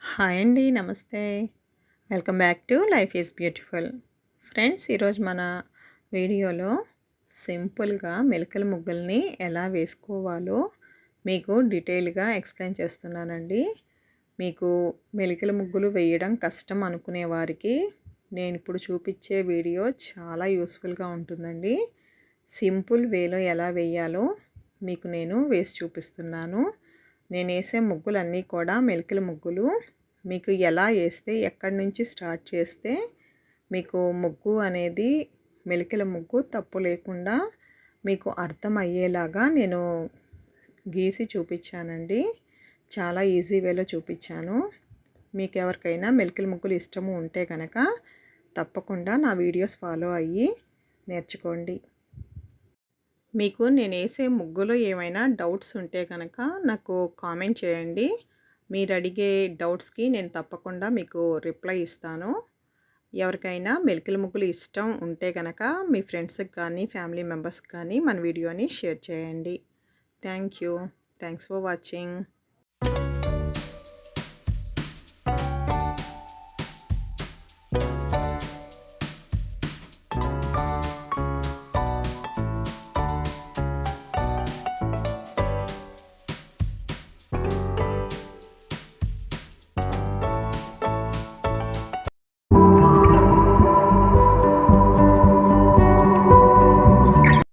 Hi అండి. నమస్తే. Welcome back to life is beautiful. Friends, ఈరోజు మన వీడియోలో సింపుల్‌గా మెలికల ముగ్గుల్ని ఎలా వేసుకోవాలో మీకు డీటెయిల్‌గా ఎక్స్‌ప్లెయిన్ చేస్తున్నానండి. మీకు మెలికల ముగ్గులు వేయడం కష్టం అనుకునే వారికి నేనిప్పుడు చూపించే వీడియో చాలా యూస్‌ఫుల్‌గా ఉంటుందండి. సింపుల్ వేలో ఎలా వేయాలో మీకు నేను వేసి చూపిస్తున్నాను. నేనేసే ముగ్గులన్నీ కూడా మెలికల ముగ్గులు. మీకు ఎలా ఏస్తే, ఎక్కడి నుంచి స్టార్ట్ చేస్తే మీకు ముగ్గు అనేది మెలికల ముగ్గు తప్పు లేకుండా మీకు అర్థమయ్యేలాగా నేను గీసి చూపించానండి. చాలా ఈజీ వేలో చూపించాను. మీకు ఎవరికైనా మెలికల ముగ్గులు ఇష్టము ఉంటే కనుక తప్పకుండా నా వీడియోస్ ఫాలో అయ్యి నేర్చుకోండి. మీకు నేనేసే ముగ్గులో ఏమైనా డౌట్స్ ఉంటే కనుక నాకు కామెంట్ చేయండి. మీరు అడిగే డౌట్స్కి నేను తప్పకుండా మీకు రిప్లై ఇస్తాను. ఎవరికైనా మెలికల ముగ్గులు ఇష్టం ఉంటే కనుక మీ ఫ్రెండ్స్కి కానీ ఫ్యామిలీ మెంబర్స్కి కానీ మన వీడియోని షేర్ చేయండి. Thank you. Thanks for watching.